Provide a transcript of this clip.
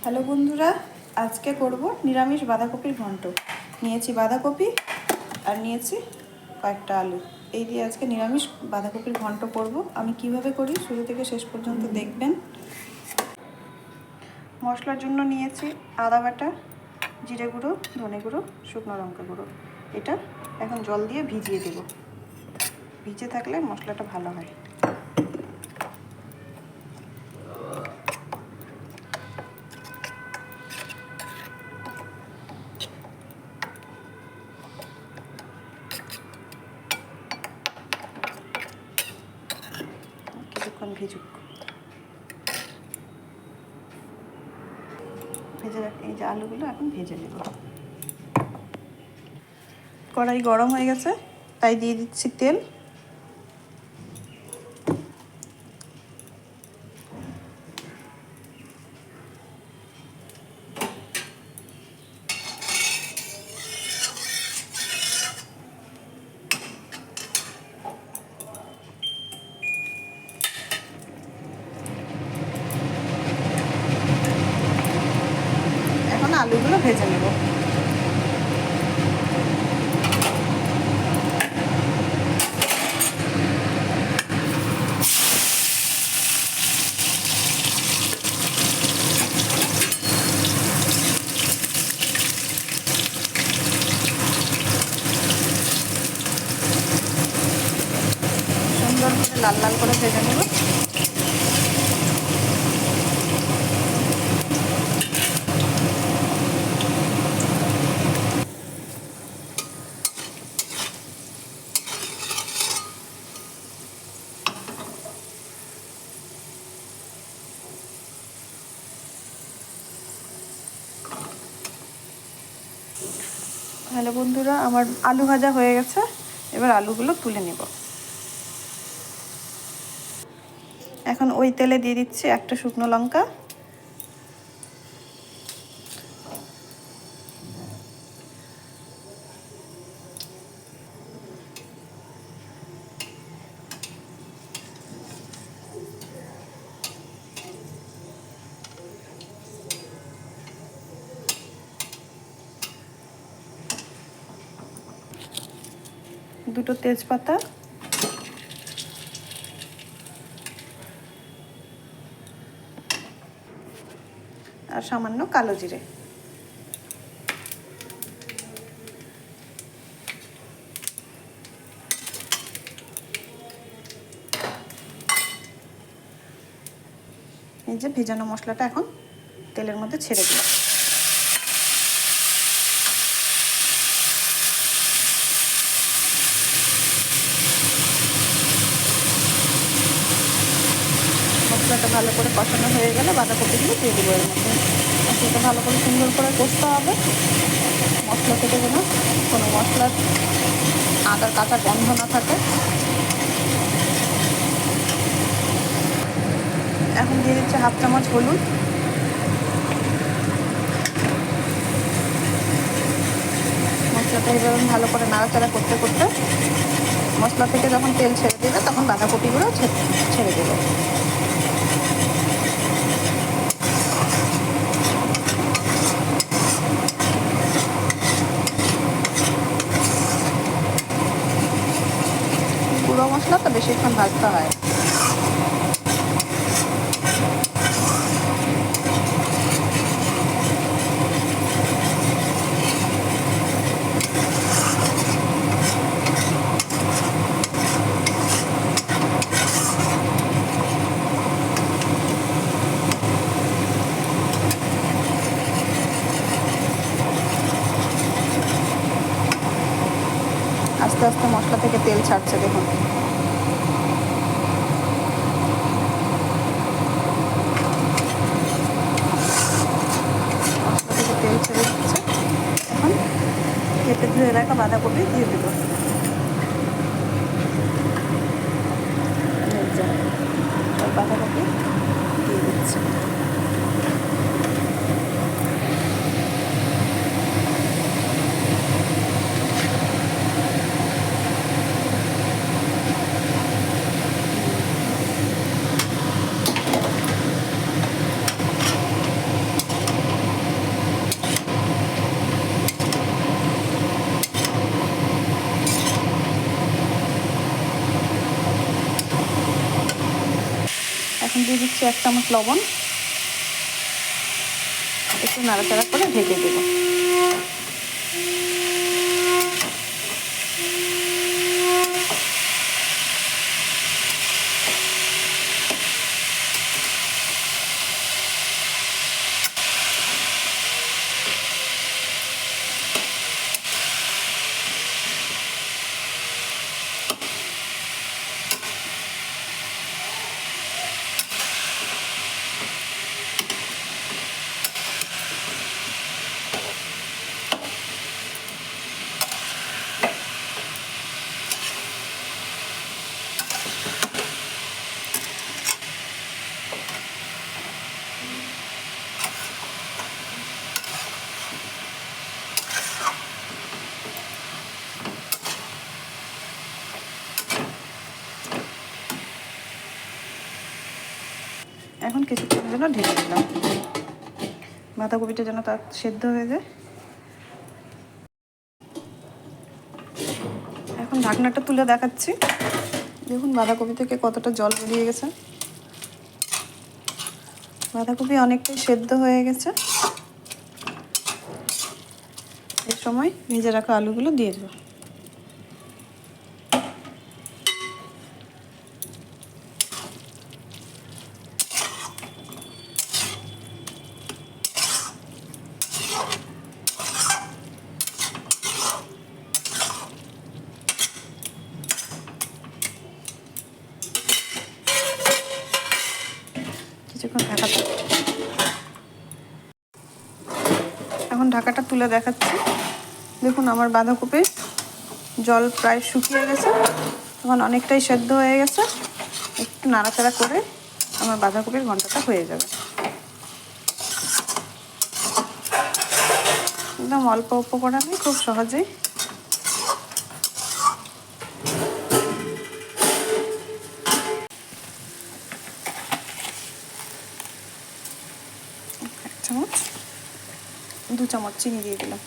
Hello বন্ধুরা, আজকে করব নিরামিষ বাঁধাকপির ঘন্ট। নিয়েছি বাঁধাকপি আর নিয়েছি কয়েকটা আলু। এই দিয়ে আজকে নিরামিষ বাঁধাকপির ঘন্ট করব। আমি কিভাবে করি শুরু থেকে শেষ পর্যন্ত দেখবেন। মশলার জন্য নিয়েছি আদা বাটা, জিরে গুঁড়ো, ধনে গুঁড়ো, শুকনো লঙ্কা গুঁড়ো। এটা এখন জল দিয়ে ভিজিয়ে দেব। ভিজে থাকলে মশলাটা ভালো হয়। কিছুক্ষণ ভিজুক। এই যে আলুগুলো এখন ভেজে নেব। কড়াই গরম হয়ে গেছে, তাই দিয়ে দিচ্ছি তেল। এখন আলুগুলো ভেজে নেব। সুন্দর করে লাল লাল করে ভেজে নেব। হ্যালো বন্ধুরা, আমার আলু ভাজা হয়ে গেছে। এবার আলুগুলো তুলে নেব। এখন ওই তেলে দিয়ে দিচ্ছি একটা শুকনো লঙ্কা, দুটো তেজপাতা, আর সামান্য কালো জিরে। এই যে ভেজানো মশলাটা এখন তেলের মধ্যে ছেড়ে দিলাম। মশলাটা ভালো করে কষানো হয়ে গেলে বাঁধাকপিগুলো দিয়ে দেবো এর মধ্যে। মশলাটা ভালো করে সুন্দর করে কষতে হবে। মশলা থেকে যেন কোনো মশলার আদার কাঁচা গন্ধ না থাকে। এখন দিয়ে দিচ্ছে হাফ চামচ হলুদ, মশলাটা এবার ভালো করে নাড়াচাড়া করতে করতে মশলা থেকে যখন তেল ছেড়ে দেবে তখন বাঁধাকপিগুলো ছেড়ে দেবে। গুঁড়ো মশলা তো বেশিক্ষণ ভাজতে হয়। আস্তে আস্তে মশলা থেকে তেল ছাড়ছে, দেখুন। মশলা থেকে তেল ছেড়ে দিচ্ছে। এখন কেটে ধুয়ে রাখা বাঁধাকপি দিয়ে দেবো। বাঁধাকপি দিয়ে দিচ্ছে। 1 চামচ লবণ, একটু নাড়াচাড়া করে ঢেকে দেব। এখন কিছুক্ষণের জন্য ঢেকে দিলাম, বাঁধাকপিটা যেন তার সেদ্ধ হয়ে যায়। এখন ঢাকনাটা তুলে দেখাচ্ছি, দেখুন বাঁধাকপি থেকে কতটা জল বেরিয়ে গেছে। বাঁধাকপি অনেকটাই সেদ্ধ হয়ে গেছে। এই সময় ভেজে রাখা আলুগুলো দিয়ে দেবো। কিছুক্ষণ এখন ঢাকাটা তুলে দেখাচ্ছি, দেখুন আমার বাঁধাকপি জল প্রায় শুকিয়ে গেছে, এখন অনেকটাই সেদ্ধ হয়ে গেছে। একটু নাড়াচাড়া করে আমার বাঁধাকপির ঘন্টটা হয়ে যাবে। একদম অল্প উপকরণে খুব সহজেই এক চামচ 2 চামচ চিনি দিয়ে দিলাম।